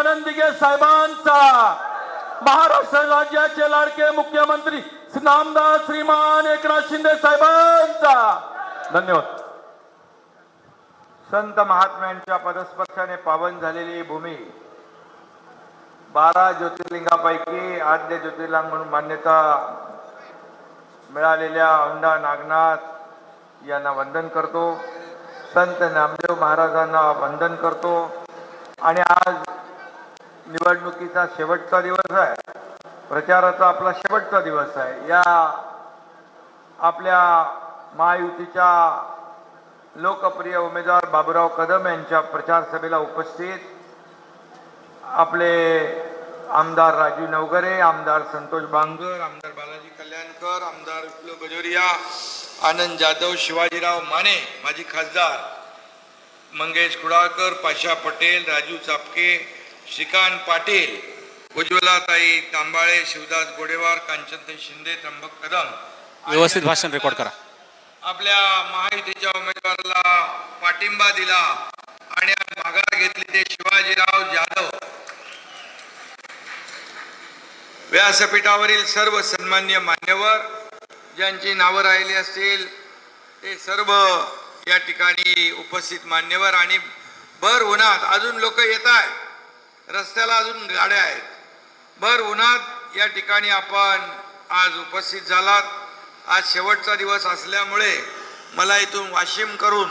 आनंद दिघे साहेबांचा, महाराष्ट्र राज्याचे लाडके मुख्यमंत्री नामदार श्रीमान एकनाथ शिंदे साहेबांचा। धन्यवाद। संत महात्म्यांच्या पदस्पर्शाने पावन झालेली भूमी 12 ज्योतिर्लिंगापैकी आद्य ज्योतिर्लिंग म्हणून मान्यता मिळालेल्या औंढा नागनाथ यांना वंदन करतो। संत नामदेव महाराजांना वंदन करतो। आणि आज निवडणुकीचा शेवटचा दिवस आहे, प्रचाराचा आपला शेवटचा दिवस आहे। या आपल्या महायुतीच्या लोकप्रिय उमेदवार बाबूराव कदम यांच्या प्रचार सभेला उपस्थित आपले आमदार राजू नवघरे, आमदार संतोष बांगर, आमदार बालाजी कल्याणकर, आमदार विप्लव गजोरिया, आनंद जाधव, शिवाजीराव माने, माजी खासदार मंगेश कुडाळकर, पाशा पटेल, राजू चापके, श्रीकांत पाटील, उज्ज्वलाताई तांबाळे, शिवदास गोडेवार, कांचनताई शिंदे, त्र्यंबक कदम, व्यवस्थित भाषण रेकॉर्ड करा। आपल्या महायुतीच्या उमेदवाराला पाठिंबा दिला आणि माघार घेतली ते शिवाजीराव जाधव। व्यासपीठावरील सर्व सन्मान्य मान्यवर ज्यांची नावं राहिली असतील ते सर्व या ठिकाणी उपस्थित मान्यवर आणि भर उन्हात अजून लोक येत आहेत, रस्त्याला अजून गाड्या आहेत, भर उन्हात या ठिकाणी आपण आज उपस्थित झालात। आज शेवटचा दिवस असल्यामुळे मला इथून वाशिम करून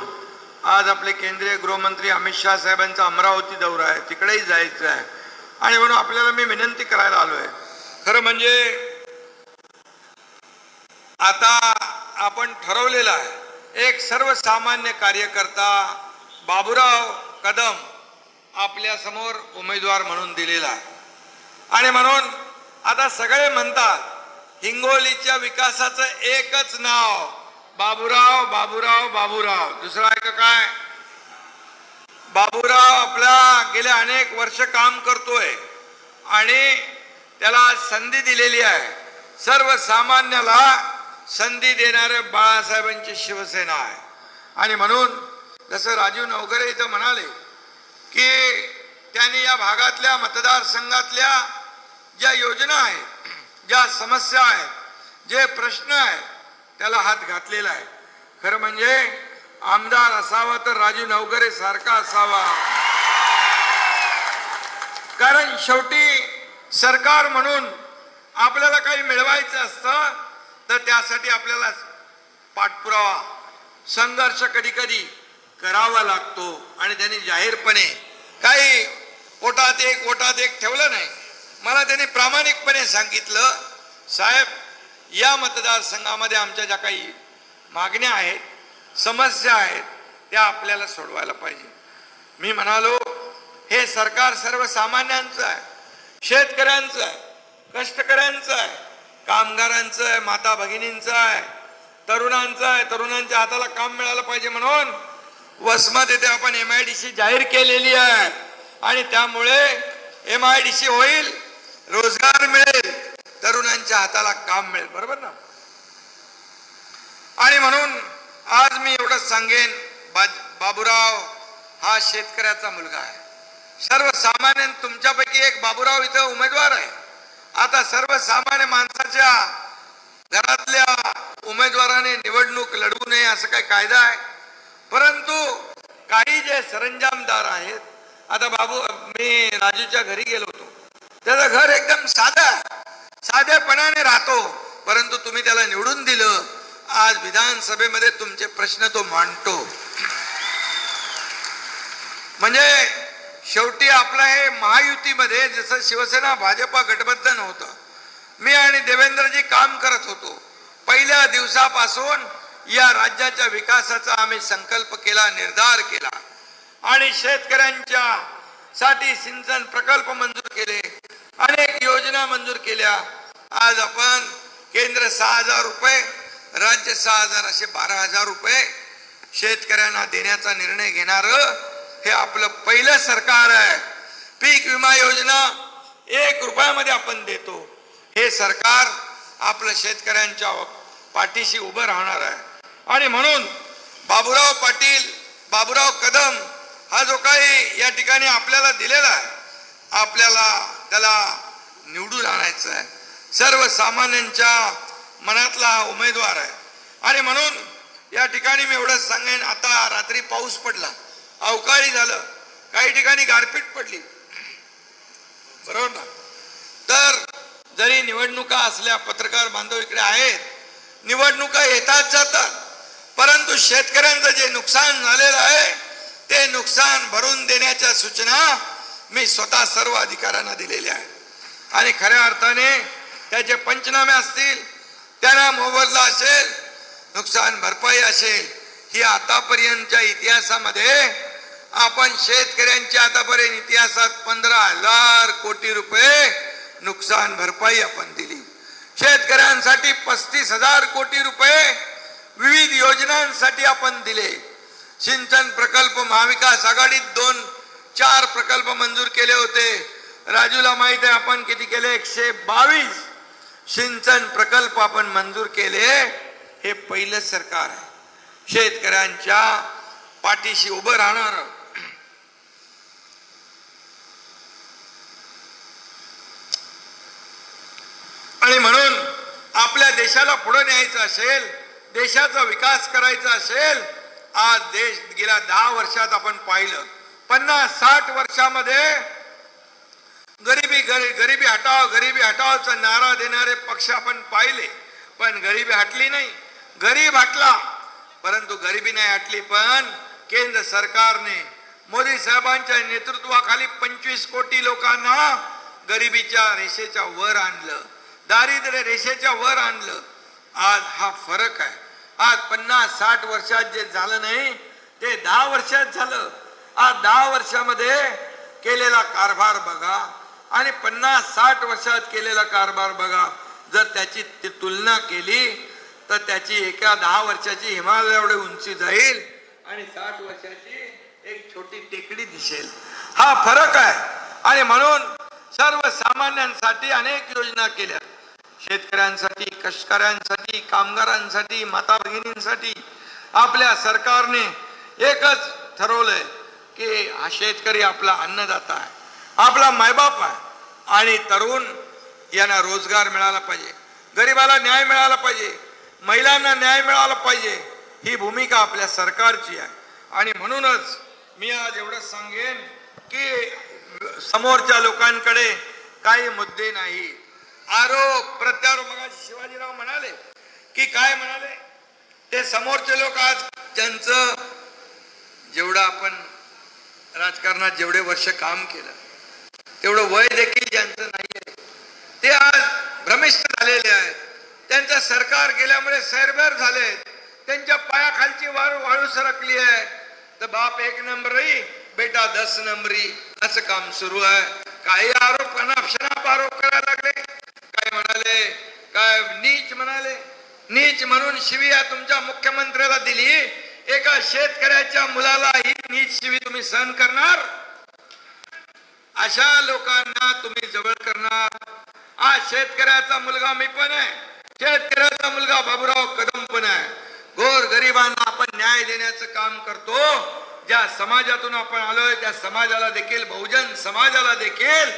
आज आपले केंद्रीय गृहमंत्री अमित शाह साहेबांचा अमरावती दौरा आहे, तिकडेही जायचं आहे आणि म्हणून आपल्याला मी विनंती करायला आलोय। खरं म्हणजे आता आपण ठरवलेलं आहे, एक सर्वसामान्य कार्यकर्ता बाबूराव कदम आपल्या समोर उमेदवार म्हणून दिलेला आहे आणि म्हणून आता सगळे म्हणतात हिंगोलीच्या विकासाचं एकच नाव बाबूराव बाबूराव बाबूराव, दुसरं आहे का काय? बाबूराव आपल्या गेल्या अनेक वर्ष काम करतोय आणि त्याला संधी दिलेली आहे। सर्वसामान्याला संधी देणारे बाळासाहेबांची शिवसेना आहे आणि म्हणून जसं राजू नवघरे इथं म्हणाले की त्यांनी या भागातल्या मतदारसंघातल्या ज्या योजना आहेत, ज्या समस्या आहेत, जे प्रश्न आहेत त्याला हात घातलेला आहे। खरं म्हणजे आमदार असावा तर राजू नवघरे सारखा असावा, कारण शेवटी सरकार म्हणून आपल्याला काही मिळवायचं असतं तर त्यासाठी आपल्याला पाठपुरावा संघर्ष कधी कधी करावा लागतो आणि त्यांनी जाहीरपणे काही पोटात एक ठेवलं नाही। मला त्यांनी प्रामाणिकपणे सांगितलं, साहेब या मतदारसंघामध्ये आमच्या ज्या काही मागण्या आहेत, समस्या आहेत त्या आपल्याला सोडवायला पाहिजे। मी म्हणालो हे सरकार सर्वसामान्यांचं आहे, शेतकऱ्यांचं आहे, कष्टकऱ्यांचं आहे, कामगारांचं आहे, माता भगिनींचं आहे, तरुणांचं आहे, तरुणांच्या हाताला काम मिळालं पाहिजे म्हणून वसमत येथे आपण MIDC जाहीर केलेली आहे आणि त्यामुळे MIDC होईल, रोजगार मिळेल, तरुणांच्या हाताला काम मिळेल, बरोबर ना? आणि म्हणून आज मी एवढंच सांगेन, बाबूराव हा शेतकऱ्याचा मुलगा आहे। सर्वसामान्य तुमच्यापैकी एक बाबूराव इथं उमेदवार आहे। आता सर्वसामान्य माणसाच्या घरातल्या उमेदवाराने निवडणूक लढवू नये असं काही कायदा आहे, परंतु काही जे सरंजामदार आहेत, आता मी राजूच्या घरी गेलो होतो, त्याचं घर एकदम साधेपणाने राहतो, परंतु तुम्ही त्याला निवडून दिलं, आज विधानसभेमध्ये तुमचे प्रश्न तो मांडतो। म्हणजे शेवटी आपलं हे महायुतीमध्ये जसं शिवसेना भाजपा गठबंधन होतं, मी आणि देवेंद्रजी काम करत होतो। पहिल्या दिवसापासून या राज्याच्या विकासाचा आम्ही संकल्प केला, निर्धार केला आणि शेतकऱ्यांच्या साठी सिंचन प्रकल्प मंजूर केले, अनेक योजना मंजूर केल्या। आज आपण केंद्र 6,000 रुपये, राज्य 6,000 असे 12,000 रुपये शेतकऱ्यांना देण्याचा निर्णय घेणार हे आपलं पहिलं सरकार आहे। पीक विमा योजना 1 रुपयामध्ये आपण देतो। हे सरकार आपलं शेतकऱ्यांच्या पाठीशी उभं राहणार आहे आणि म्हणून बाबूराव पाटील, बाबूराव कदम हा जो काही या ठिकाणी आपल्याला दिलेला आहे, आपल्याला त्याला निवडून आणायचं आहे. सर्वसामान्यांच्या मनातला हा उमेदवार आहे. आणि म्हणून या ठिकाणी मी एवढंच सांगेन, आता रात्री पाऊस पडला, अवकाळी झालं, काही ठिकाणी गारपीट पडली, बरोबर ना. तर जरी निवडणुका असल्या, पत्रकार बांधव इकडे आहेत, निवडणुका येतात जातात, परंतु शेतकऱ्यांचं जे नुकसान झालेलं आहे ते नुकसान भरून देण्याच्या सूचना मी स्वतः सर्व अधिकाऱ्यांना दिलेल्या आहेत. आणि खऱ्या अर्थाने त्याचे पंचनामे असतील, त्यांना मोबदला असेल, नुकसान भरपाई असेल, ही आतापर्यंतच्या इतिहासामध्ये आपण शेतकऱ्यांच्या आतापर्यंत इतिहासात 15,000 कोटी रुपये नुकसान भरपाई आपण दिली. शेतकऱ्यांसाठी 35,000 कोटी रुपये विविध योजनांसाठी आपण दिले. सिंचन प्रकल्प महाविकास आघाडीत 2-4 प्रकल्प मंजूर केले होते. राजूला माहित आहे आपण किती केले, 122 सिंचन प्रकल्प आपण मंजूर केले. हे पहिलं सरकार आहे शेतकऱ्यांच्या पाठीशी उभं राहणार. आणि म्हणून आपल्या देशाला पुढे न्यायचं असेल, देशाचा विकास करायचा असेल, आज देश गेल्या 10 वर्षात आपण पाहिलं, 50-60 वर्षामध्ये गरिबी हटाओचा नारा देणारे पक्ष आपण पाहिले, पण गरिबी हटली नाही. गरीब हटला, परंतु गरिबी नाही हटली. पण केंद्र सरकारने मोदी साहेबांच्या नेतृत्वाखाली 25 कोटी लोकांना गरिबीच्या रेषेच्या वर आणलं, दारिद्र्य रेषेच्या वर आणलं. आज हा फरक आहे. आज 50-60 वर्षात जे झालं नाही ते 10 वर्षात झालं. आज 10 वर्षामध्ये केलेला कारभार बघा आणि 50-60 वर्षात केलेला कारभार बघा. जर त्याची तुलना केली तर त्याची एका 10 वर्षाची हिमालय एवढी उंची जाईल आणि 60 वर्षाची एक छोटी टेकडी दिसेल. हा फरक आहे. आणि म्हणून सर्वसामान्यांसाठी अनेक योजना केल्या, शेतकऱ्यांसाठी, कष्टकऱ्यांसाठी, कामगारांसाठी, माता भगिनींसाठी. आपल्या सरकारने एकच ठरवलंय की हा शेतकरी आपला अन्नदाता आहे, आपला मायबाप आहे. आणि तरुण यांना रोजगार मिळाला पाहिजे, गरिबाला न्याय मिळाला पाहिजे, महिलांना न्याय मिळाला पाहिजे. ही भूमिका आपल्या सरकारची आहे. आणि म्हणूनच मी आज एवढंच सांगेन की समोरच्या लोकांकडे काही मुद्दे नाही, आरोप प्रत्यारोप. मग शिवाजीराव म्हणाले की काय म्हणाले, ते समोरचे लोक आज त्यांचं जेवढं आपण राजकारणात जेवढे वर्ष काम केलं तेवढं वय देखील ज्यांचं नाहीये ते आज भ्रमिष्ट झालेले आहेत. त्यांचं सरकार गेल्यामुळे सैरभैर झाले, त्यांच्या पायाखालची वाळू सरकली आहे. तर बाप 1 नंबरी, बेटा 10 नंबरी, असं काम सुरू आहे. काही आरोप अनाप आरोप करायला लागले. काय म्हणाले, काय नीच म्हणाले, नीच म्हणून शिवी तुमच्या मुख्यमंत्र्याला दिली. एका शेतकऱ्याच्या मुलाला ही नीच शिवी तुम्ही सहन करणार? अशा लोकांना तुम्ही जवळ करणार? आज शेतकऱ्याचा मुलगा मी पण आहे, शेतकऱ्याचा मुलगा बाबूराव कदम पण आहे. गोर गरिबांना आपण न्याय देण्याचं काम करतो. ज्या समाजातून आपण आलोय त्या समाजाला देखील, बहुजन समाजाला देखील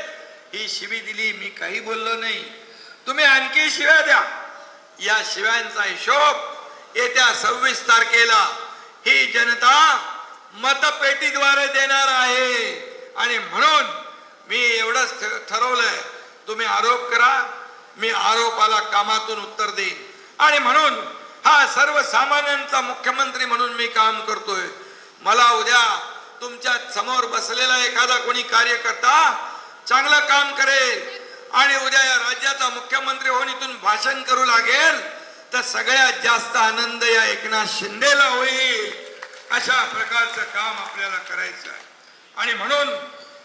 ही शिवी दिली. मी काही बोललो नाही. तुम्ही आणखी शिव्या द्या. या शिव्यांचा हिशोब येत्या 26 तारखेला ही जनता मतपेटीद्वारे देणार आहे. आणि म्हणून मी एवढंच ठरवलंय, तुम्ही आरोप करा, मी आरोपाला कामातून उत्तर देईन. आणि म्हणून हा सर्वसामान्यांचा मुख्यमंत्री म्हणून मी काम करतोय. मला उद्या तुमच्या समोर बसलेला एखादा कोणी कार्यकर्ता चांगलं काम करेल आणि उद्या या राज्याचा मुख्यमंत्री होऊन इथून भाषण करू लागेल तर सगळ्यात जास्त आनंद या एकनाथ शिंदेला होईल. अशा प्रकारचं काम आपल्याला करायचं आहे. आणि म्हणून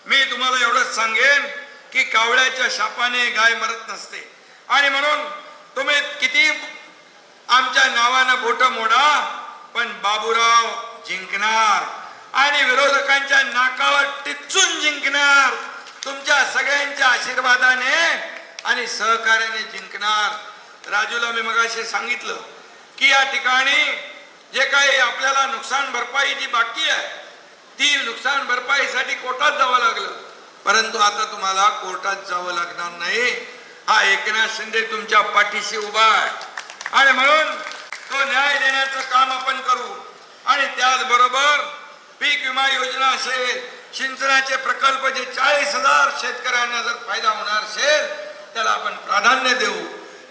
मी तुम्हाला एवढंच सांगेन की कावळ्याच्या शापाने गाय मरत नसते. आणि म्हणून तुम्ही किती आमच्या नावानं बोट मोडा, पण बाबूराव जिंकणार आणि विरोधकांच्या नाकावर टिचून जिंकणार. तुमच्या सगळ्यांच्या आशीर्वादाने आणि सहकार्याने जिंकणार. राजूला मी मगाशी सांगितलं की या ठिकाणी जे काही आपल्याला नुकसान भरपाई जी बाकी आहे ती नुकसान भरपाईसाठी कोर्टात जावं लागलं. परंतु आता तुम्हाला कोर्टात जावं लागणार नाही. हा एकनाथ शिंदे तुमच्या पाठीशी उभा आहे आणि म्हणून तो न्याय देण्याचं काम आपण करू. आणि त्याचबरोबर पीक विमा योजना असेल, सिंचनाचे प्रकल्प जे 40,000 शेतकऱ्यांना जर फायदा होणार असेल त्याला आपण प्राधान्य देऊ.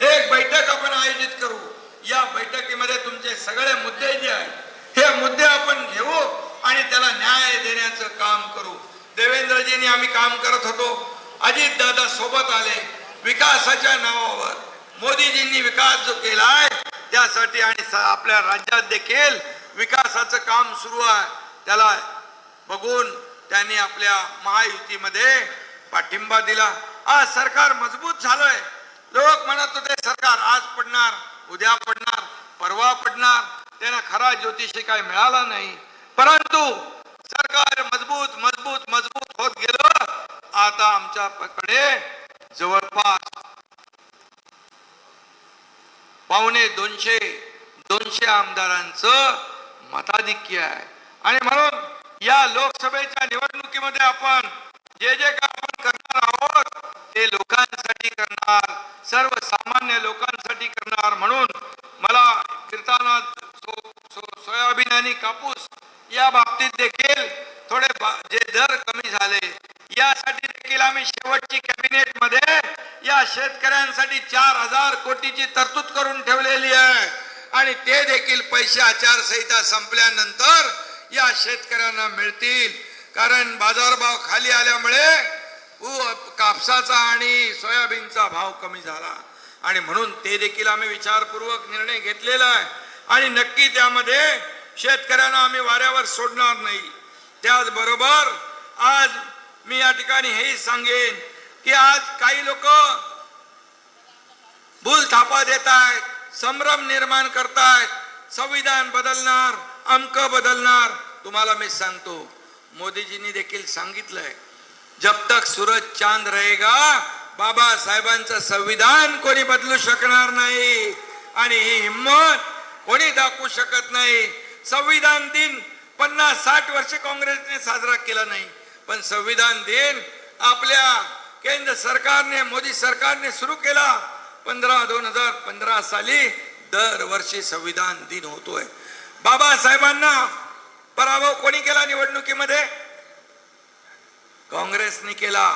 एक बैठक आपण आयोजित करू. या बैठकीमध्ये तुमचे सगळे मुद्दे जे आहेत हे मुद्दे आपण घेऊ आणि त्याला न्याय देण्याचं काम करू. देवेंद्रजींनी आम्ही काम करत होतो, अजित दादा सोबत आले विकासाच्या नावावर. मोदीजींनी विकास जो केलाय त्यासाठी आणि आपल्या राज्यात देखील विकासाचं काम सुरू आहे. त्याला बघून त्यांनी आपल्या महायुतीमध्ये पाठिंबा दिला. आज सरकार मजबूत झालंय. लोक म्हणत होते सरकार आज पडणार, उद्या पडणार, परवा पडणार, त्यांना खरा ज्योतिषी काय मिळाला नाही. परंतु सरकार मजबूत मजबूत मजबूत होत गेलं. आता आमच्याकडे जवळपास 250 आमदारांचं मताधिक्य आहे. आणि म्हणून या लोकसभेच्या निवडणुकीमध्ये आपण जे जे काय आपण करणार आहोत ते लोकांसाठी करणार, सर्वसामान्य लोकांसाठी करणार. म्हणून मला फिरताना सोयाबीन आणि कापूस या बाबतीत देखील थोडे जे दर कमी झाले यासाठी देखील आम्ही शेवटची कॅबिनेट मध्ये या शेतकऱ्यांसाठी 4,000 कोटीची तरतूद करून ठेवलेली आहे. आणि ते देखील पैसे आचारसंहिता संपल्यानंतर या शेतकऱ्यांना मिळतील. कारण बाजारभाव खाली आल्यामुळे कापसाचा आणि सोयाबीनचा भाव कमी झाला आणि म्हणून ते देखील आम्ही विचारपूर्वक निर्णय घेतलेला आहे. आणि नक्की त्यामध्ये शेतकऱ्यांना आम्ही वाऱ्यावर सोडणार नाही. त्याचबरोबर आज मी या ठिकाणी हेही सांगेन की आज काही लोक भूल थापा देत आहेत, संभ्रम निर्माण करतायत, संविधान बदलणार, अंक बदलणार. तुम्हाला मी सांगतो, मोदीजींनी देखील सांगितलंय जब तक सूरज चांद रहेगा बाबासाहेबांचं संविधान कोणी बदलू शकणार नाही आणि ही हिम्मत कोणी दाखवू शकत नाही. संविधान दिन 50-60 वर्ष काँग्रेसने साजरा केला नाही, पण संविधान दिन आपल्या केंद्र सरकारने, मोदी सरकारने सुरू केला. 2015 साली दरवर्षी संविधान दिन होतोय. बाबासाहेबांना पराभव कोणी केला निवडणुकीमध्ये? काँग्रेसने केला.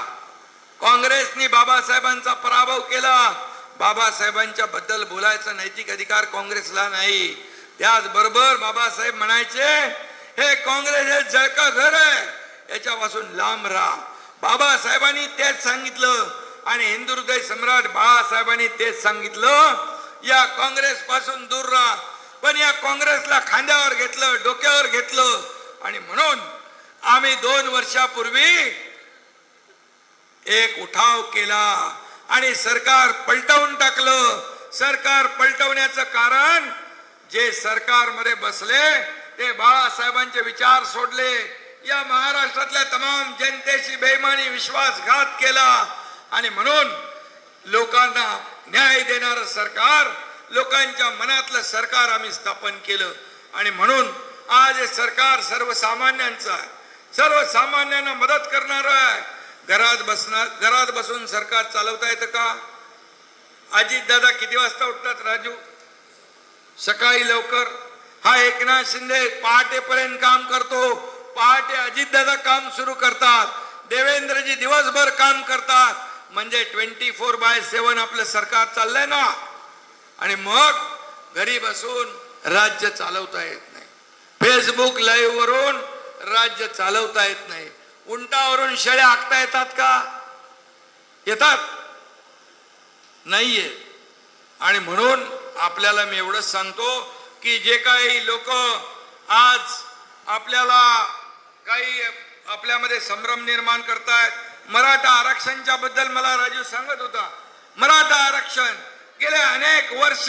काँग्रेसने बाबासाहेबांचा पराभव केला. बाबासाहेबांच्या बद्दल बोलायचा नैतिक अधिकार काँग्रेसला नाही. त्याचबरोबर बाबासाहेब म्हणायचे हे काँग्रेस हे जळका घर आहे, याच्यापासून लांब राहा. बाबासाहेबांनी तेच सांगितलं आणि हिंदू हृदय सम्राट बाळासाहेबांनी तेच सांगितलं या काँग्रेस पासून दूर राहा. पण या काँग्रेसला खांद्यावर घेतलं, डोक्यावर घेतलं आणि म्हणून आम्ही 2 वर्षापूर्वी एक उठाव केला आणि सरकार पलटवून टाकलं. सरकार पलटवण्याचं कारण जे सरकारमध्ये बसले ते बाळासाहेबांचे विचार सोडले, या महाराष्ट्रातल्या तमाम जनतेशी बेईमानी विश्वासघात केला आणि म्हणून लोकांना न्याय देणारं सरकार, लोकांच्या मनातलं सरकार आम्ही स्थापन केलं. आणि म्हणून आज हे सरकार सर्वसामान्यांचं आहे, सर्वसामान्यांना मदत करणार आहे. घरात बसून सरकार चालवता येतं का? अजित दादा किती वाजता उठतात राजू? सकाळी लवकर. हा एकनाथ शिंदे पहाटेपर्यंत काम करतो. पहाटे अजितदादा काम सुरू करतात, देवेंद्रजी दिवसभर काम करतात. म्हणजे 24/7 आपलं सरकार चाललंय ना. आणि मग घरी बसून राज्य चालवता येत नाही. फेसबुक लाईव्ह वरून राज्य चालवता येत नाही. उंटावरून शेळ्या हाकता येतात का? येतात? नाहीये. आणि म्हणून आपल्याला मी एवढंच सांगतो की जे काही लोक आज आपल्याला काही आपल्यामध्ये संभ्रम निर्माण करतायत, मराठा आरक्षणच्या बद्दल मला राजू सांगत होता. मराठा आरक्षण गेले अनेक वर्ष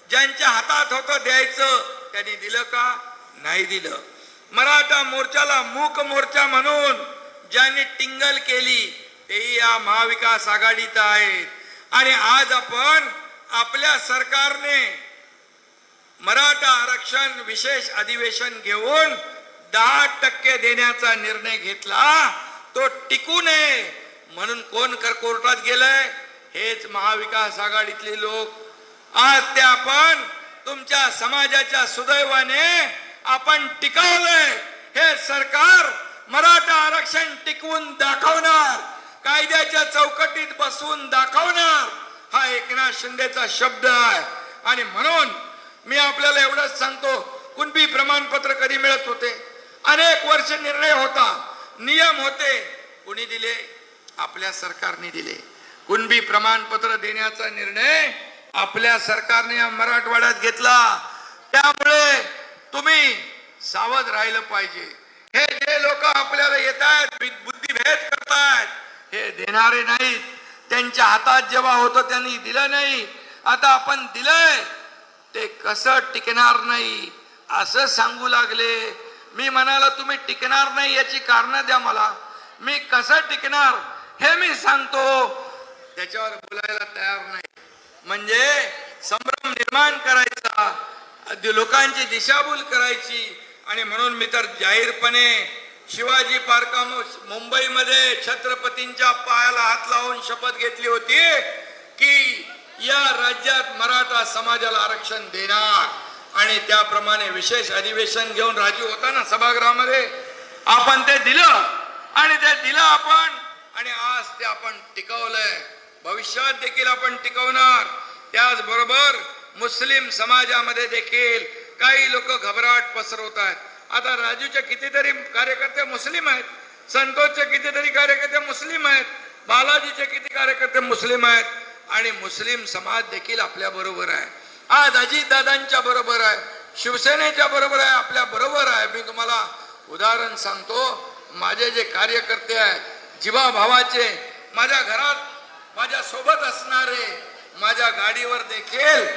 ज्यांच्या हातात होतं द्यायचं त्यांनी दिलं का? नाही दिलं. मराठा मोर्चाला मूक मोर्चा म्हणून ज्यांनी टिंगल केली तेही या महाविकास आघाडीत आहेत. आणि आज आपण आपल्या सरकारने मराठा आरक्षण विशेष अधिवेशन घेऊन 10% देण्याचा निर्णय घेतला. तो टिकू नये म्हणून कोण कोर्टात गेलंय? हेच महाविकास आघाडीतले लोक. आज ते आपण तुमच्या समाजाच्या सुदैवाने आपण टिकवलंय. हे सरकार मराठा आरक्षण टिकवून दाखवणार, कायद्याच्या चौकटीत बसवून दाखवणार, हा एकनाथ शिंदेचा शब्द आहे. आणि म्हणून मी आपल्याला एवढंच सांगतो, कुणबी प्रमाणपत्र कधी मिळत होते? अनेक वर्ष निर्णय होता, नियम होते. कुणी दिले? आपल्या सरकारने दिले. कुणबी प्रमाणपत्र देण्याचा निर्णय आपल्या सरकारने मराठवाड्यात घेतला. त्यामुळे तुम्ही सावध राहिलं पाहिजे. हे जे लोक आपल्याला येत आहेत, बुद्धिभेद करतायत, हे देणारे नाहीत. त्यांच्या हातात जेव्हा होतं त्यांनी दिलं नाही, आता आपण दिलंय. ते कसं टिकणार नाही असं सांगू लागले. मी म्हणाला तुम्ही टिकणार नाही याची कारण द्या मला, मी कसं टिकणार हे मी सांगतो. त्याच्यावर बोलायला तयार नाही. म्हणजे संभ्रम निर्माण करायचा, लोकांची दिशाभूल करायची. आणि म्हणून मी तर जाहीरपणे शिवाजी पार्क मुंबईमध्ये छत्रपतींच्या पायाला हात लावून शपथ घेतली होती की या राज्यात मराठा समाजाला आरक्षण देणार. आणि त्याप्रमाणे विशेष अधिवेशन घेऊन राजू होता ना सभागृहामध्ये, आपण ते दिलं. आणि ते दिलं आपण, आणि आज ते आपण टिकवलंय. भविष्यात देखील आपण टिकवणार. त्याचबरोबर मुस्लिम समाजामध्ये देखील काही लोक घबराट पसरवत आहेत. आता राजूचे कितीतरी कार्यकर्ते मुस्लिम आहेत, संतोषचे कितीतरी कार्यकर्ते मुस्लिम आहेत, बालाजीचे किती कार्यकर्ते मुस्लिम आहेत. आणि मुस्लिम समाज देखील आपल्या बरोबर आहे. आज अजितदादांच्या बरोबर आहे, शिवसेनेच्या बरोबर आहे, आपल्या बरोबर आहे. मी तुम्हाला उदाहरण सांगतो. माझे जे कार्यकर्ते आहेत, जीवाभावाचे, माझ्या घरात माझ्या सोबत असणारे, माझ्या गाडीवर देखील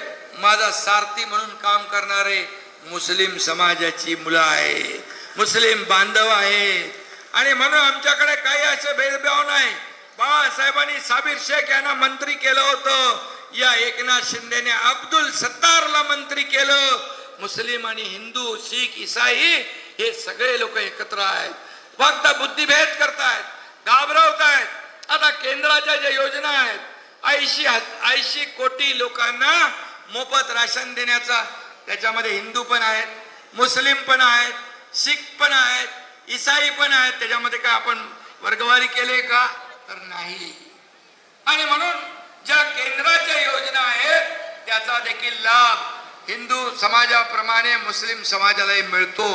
माझा सारथी म्हणून काम करणारे मुस्लिम समाजाची मुलं आहेत, मुस्लिम बांधव आहेत. आणि म्हणून आमच्याकडे काही असे भेदभाव नाही. बाळासाहेबांनी साबीर शेख यांना मंत्री केलं होतं, या एकनाथ शिंदेने अब्दुल सत्तारला मंत्री केलं. मुस्लिम आणि हिंदू, शीख, ईसाई हे सगळे लोक एकत्र आहेत. फक्त बुद्धिभेद करतायत, घाबरवतायत. आता केंद्राच्या ज्या योजना आहेत, 80 कोटी लोकांना मोफत राशन देण्याचा, त्याच्यामध्ये हिंदू पण आहेत, मुस्लिम पण आहेत, शीख पण आहेत, ईसाई पण आहेत. त्याच्यामध्ये काय आपण वर्गवारी केले का? तर नाही. आणि म्हणून ज्या केंद्राच्या योजना आहेत त्याचा देखील लाभ हिंदू समाजाप्रमाणे मुस्लिम समाजालाही मिळतो.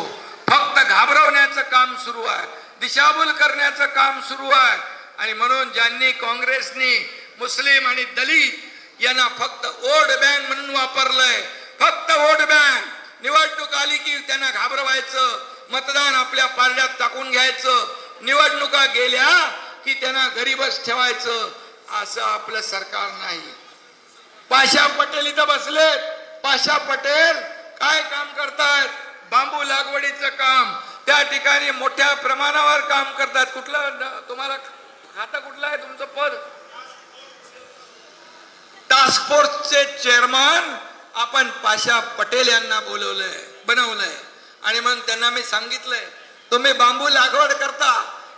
फक्त घाबरवण्याचं काम सुरू आहे, दिशाभूल करण्याचं काम सुरू आहे. आणि म्हणून ज्यांनी काँग्रेसनी मुस्लिम आणि दलित यांना फक्त वोट बँक म्हणून वापरलंय, फक्त वोट बँक, निवडणूक आली की त्यांना घाबरवायचं, मतदान आपल्या पारड्यात टाकून घ्यायचं, निवडणुका गेल्या की त्यांना गरीबच ठेवायचं, असं आपलं सरकार नाही. पाशा पटेल इथं बसलेत. पाशा पटेल काय काम करतायत? बांबू लागवडीचं काम. त्या ठिकाणी मोठ्या प्रमाणावर काम करतात. कुठलं तुम्हाला खातं कुठलं आहे तुमचं पद? टास्क फोर्सचे चेअरमन आपण पाशा पटेल यांना बनवलंय. आणि म्हणून त्यांना मी सांगितलंय, तुम्ही बांबू लागवड करता,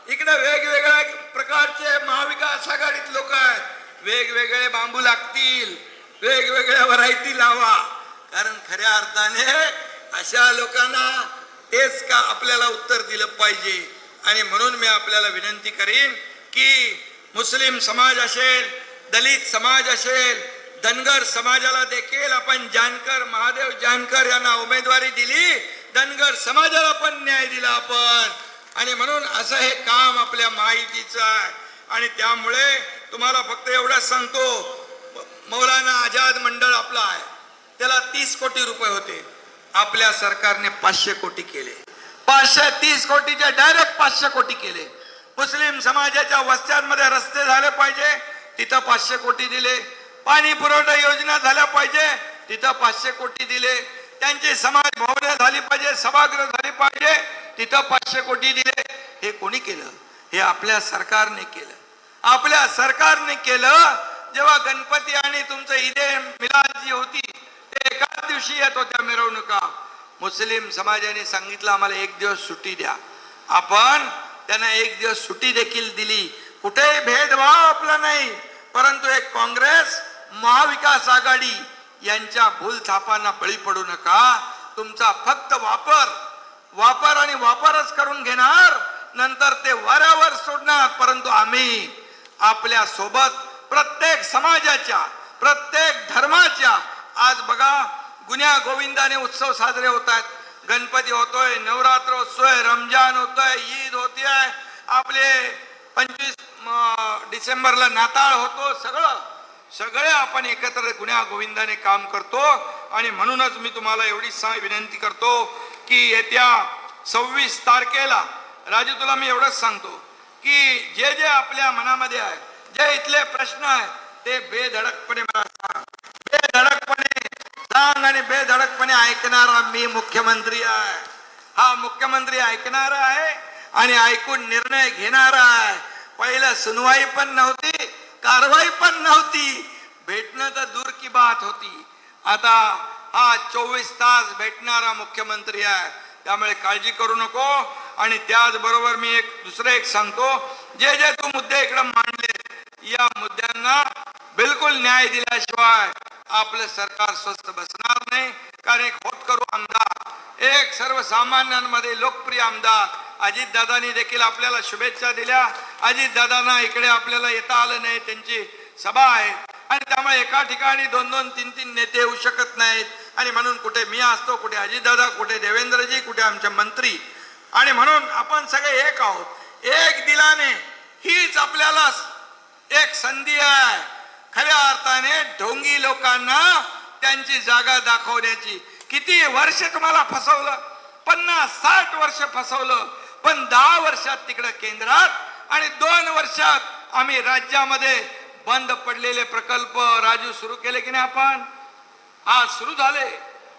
इकडे वेगवेगळ्या प्रकारचे महाविकास आघाडीत लोक आहेत, वेगवेगळे बांबू लागतील, वेगवेगळ्या व्हरायटी लावा. कारण खऱ्या अर्थाने अशा लोकांना तेच का आपल्याला उत्तर दिलं पाहिजे. आणि म्हणून मी आपल्याला विनंती करीन की मुस्लिम समाज असेल, दलित समाज असेल, धनगर समाजाला देखील आपण जानकर, महादेव जानकर यांना उमेदवारी दिली, धनगर समाजाला पण न्याय दिला आपण. आणि म्हणून असं हे काम आपल्या माहितीचं आहे. आणि त्यामुळे तुम्हाला फक्त एवढंच सांगतो, मौलाना आझाद मंडळ आपला आहे, त्याला 30 कोटी रुपये होते, आपल्या सरकारने 500 कोटी केले. 530 कोटीचे डायरेक्ट 500 कोटी केले. मुस्लिम समाजाच्या वस्त्यांमध्ये रस्ते झाले पाहिजे, तिथं 500 कोटी दिले. पाणी पुरवठा योजना झाल्या पाहिजे, तिथं 500 कोटी दिले. त्यांची समाज भवने झाली पाहिजे, सभागृह झाली पाहिजे, तिथं 500 कोटी दिले. हे कोणी केलं? हे आपल्या सरकारने केलं. आपल्या सरकारने केलं. जेव्हा गणपती आणि तुमचं ईदे मिलाद जी होती ते एकाच दिवशी येत होत्या मिरवणुका, मुस्लिम समाजाने सांगितलं आम्हाला एक दिवस सुट्टी द्या, आपण त्यांना एक दिवस सुट्टी देखील दिली. कुठेही भेदभाव आपला नाही, परंतु एक काँग्रेस महाविकास आघाडी यांच्या भूलथापांना बळी पडू नका. तुमचा फक्त वापर आणि वापरच करून घेणार, नंतर ते वाऱ्यावर सोडणार. परंतु आम्ही आपल्या सोबत प्रत्येक समाजाच्या, प्रत्येक धर्माच्या, आज बघा गुन्ह्या गोविंदाने उत्सव साजरे होत आहेत. गणपती होतोय, नवरात्र होतोय, रमजान होतोय, ईद होतीये, आपले 25 डिसेंबरला नाताळ होतो. सगळे आपण एकत्र गुन्ह्या गोविंदाने काम करतो. आणि म्हणूनच मी तुम्हाला एवढी विनंती करतो की येत्या 26 तारखेला राजू, तुला मी एवढंच सांगतो की जे जे आपल्या मनामध्ये आहे, जे इथले प्रश्न आहेत, ते बेधडकपणे मला सांग, बेधडकपणे सांग. आणि बेधडकपणे ऐकणारा मी मुख्यमंत्री आहे. हा मुख्यमंत्री ऐकणारा आहे आणि ऐकून निर्णय घेणारा आहे. पहिलं सुनवाई पण नव्हती, कारवाई पण नव्हती, भेटणं तर दूर की बात होती. आता हा 24 तास भेटणारा मुख्यमंत्री आहे. त्यामुळे काळजी करू नको. आणि त्याचबरोबर मी दुसरं एक सांगतो, जे जे तू मुद्दे इकडे मांडले, या मुद्द्यांना बिलकुल न्याय दिल्याशिवाय आपलं सरकार स्वस्थ बसणार नाही. कारण एक होतकरू आमदार, एक सर्वसामान्यांमध्ये लोकप्रिय आमदार अजितदादांनी देखील आपल्याला शुभेच्छा दिल्या. अजितदादांना इकडे आपल्याला येता आलं नाही, त्यांची सभा आहे. आणि त्यामुळे एका ठिकाणी 2-2, 3-3 नेते येऊ शकत नाहीत. आणि म्हणून कुठे मी असतो, कुठे अजितदादा, कुठे देवेंद्रजी, कुठे आमचे मंत्री. आणि म्हणून आपण सगळे एक आहोत, एक दिलाने. हीच आपल्याला एक संधी आहे खऱ्या अर्थाने ढोंगी लोकांना त्यांची जागा दाखवण्याची. किती वर्ष तुम्हाला फसवलं, 50-60 वर्ष फसवलं, पण 10 वर्षात तिकडे केंद्रात आणि 2 वर्षात आम्ही राज्यामध्ये बंद पडलेले प्रकल्प राजू सुरू केले की नाही आपण. आज सुरू झाले,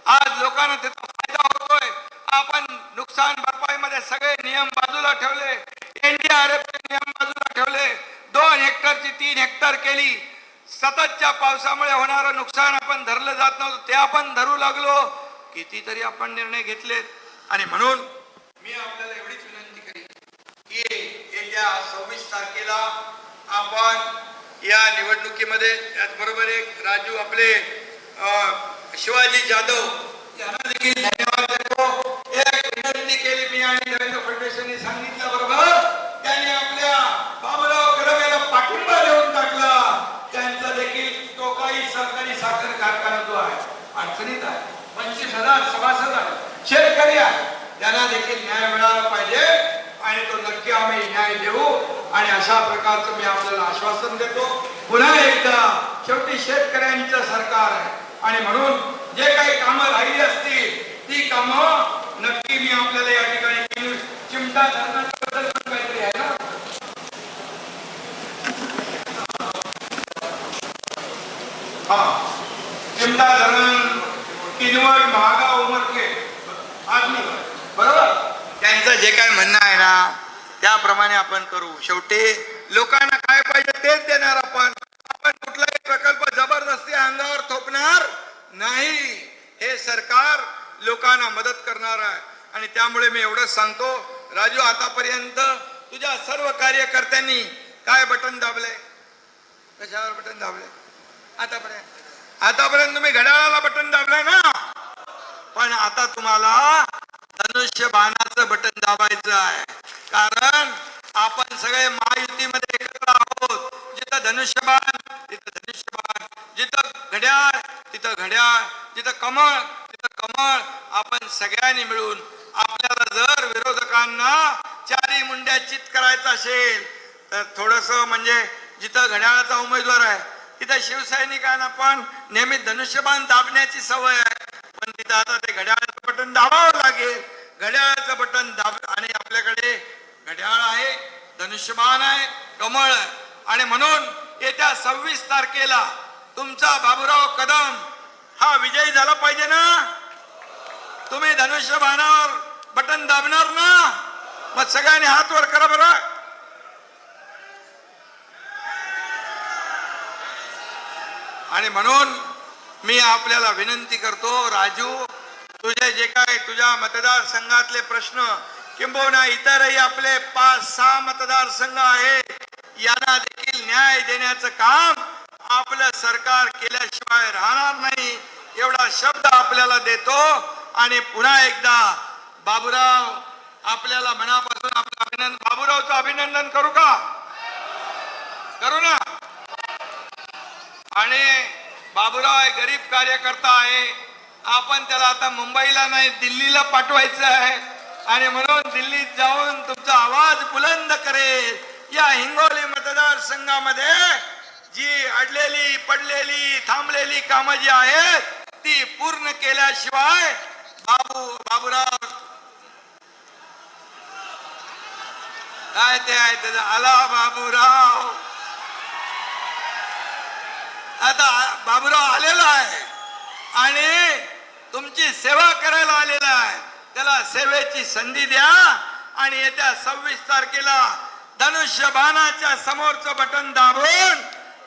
आज लोकांना त्याचा फायदा होतोय. आपण नुकसान भरपाईमध्ये सगळे नियम बाजूला ठेवले, NDRFचे नियम बाजूला ठेवले, 2 हेक्टरची 3 हेक्टर केली. सततच्या पावसामुळे होणारं नुकसान आपण धरलं जात नव्हतं, ते आपण धरू लागलो. कितीतरी आपण निर्णय घेतलेत. आणि म्हणून मी आपल्याला एवढीच विनंती करेन की येत्या 26 तारखेला आपण या निवडणुकीमध्ये, त्याचबरोबर एक राजू आपले शिवाजी जाधव यांना देखील धन्यवाद देतो. एक विनंती केली मी आणि देवेंद्र फडणवीस यांनी सांगितलं, बरोबर त्यांनी आपल्या बाबूराव कदम यांना पाठिंबा देऊन टाकला. त्यांचा देखील तो काही सहकारी साखर कारखाना जो आहे अडचणीत आहे, 25,000 सभासद आहे, शेतकरी आहे, त्यांना देखील न्याय मिळाला पाहिजे. आणि तो नक्की आम्ही न्याय देऊ. आणि अशा प्रकारचं मी आपल्याला आश्वासन देतो. पुन्हा एकदा शेवटी शेतकऱ्यांचं सरकार आहे आणि म्हणून जे काही कामं राहिली असतील ती कामं नक्की मी आपल्याला या ठिकाणी चिमटा धरणाबद्दल काहीतरी आहे ना. हा, चिमटा धरण, किनवट, महागा, उमरके आदमी, बरोबर त्यांचं जे काय म्हणणं आहे ना त्याप्रमाणे आपण करू. शेवटी लोकांना काय पाहिजे तेच देणार आपण. आपण कुठलाही प्रकल्प जबरदस्ती अंगावर थोपणार नाही. हे सरकार लोकांना मदत करणार आहे. आणि त्यामुळे मी एवढंच सांगतो, राजू आतापर्यंत तुझ्या सर्व कार्यकर्त्यांनी काय बटन दाबले, कशावर बटन दाबले? आतापर्यंत तुम्ही घड्याळाला बटन दाबलंय ना. पण आता तुम्हाला धनुष्यबाणाचं बटन दाबायचं आहे. कारण आपण सगळे महायुतीमध्ये एकत्र आहोत. जिथं धनुष्यबाण तिथं धनुष्यबाण, जिथं घड्याळ तिथं घड्याळ, जिथं कमळ तिथं कमळ. आपण सगळ्यांनी मिळून आपल्याला जर विरोधकांना चारी मुंड्या चित करायचं असेल तर थोडस म्हणजे जिथं घड्याळाचा उमेदवार आहे तिथं शिवसैनिकांना पण नेहमी धनुष्यबाण दाबण्याची सवय आहे. पण तिथं आता ते घड्याळाचं बटन दाबावं लागेल. घड्याळाचं बटन दाब. आणि आपल्याकडे घड्याळ आहे, धनुष्यबाण आहे, कमळ आहे. आणि म्हणून येत्या 26 तारखेला तुमचा बाबूराव कदम हा विजयी झाला पाहिजे ना. तुम्ही धनुष्यबाणावर बटन दाबणार ना. मग सगळ्यांनी हात वर करा बरं. आणि म्हणून मी आपल्याला विनंती करतो, राजू तुझे जे काय तुझ्या मतदारसंघातले प्रश्न किंबहुना इतरही आपले 5-6 मतदारसंघ आहेत, यांना देखील न्याय देण्याचं काम आपलं सरकार केल्याशिवाय राहणार नाही, एवढा शब्द आपल्याला देतो. आणि पुन्हा एकदा बाबूराव, आपल्याला मनापासून आपलं अभिनंदन. बाबूरावचं अभिनंदन करू का? करू ना. आणि बाबूराव हे गरीब कार्यकर्ता आहे. आपण त्याला आता मुंबईला नाही, दिल्लीला पाठवायचं आहे. आणि म्हणून दिल्लीत जाऊन तुमचा आवाज बुलंद करेल. या हिंगोली मतदारसंघामध्ये जी अडलेली, पडलेली, थांबलेली कामं जी आहेत ती पूर्ण केल्याशिवाय बाबूराव काय ते आहे त्याचा आला बाबूराव. आता बाबूराव आलेला आहे आणि तुमची सेवा करायला आलेला आहे. त्याला सेवेची संधी द्या आणि येत्या 26 तारखेला धनुष्यबाणाच्या समोरचं बटन दाबून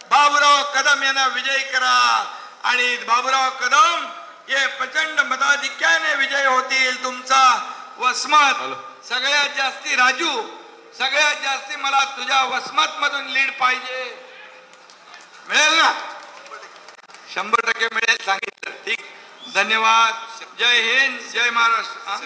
बाबूराव कदम यांना विजयी करा. आणि बाबूराव कदम हे प्रचंड मताधिक्याने विजय होतील. तुमचा वसमत सगळ्यात जास्ती, राजू सगळ्यात जास्ती मला तुझ्या वसमत मधून लीड पाहिजे. मिळेल ना? 100% मिळेल, सांगितलं. ठीक, धन्यवाद. जय हिंद, जय महाराष्ट्र.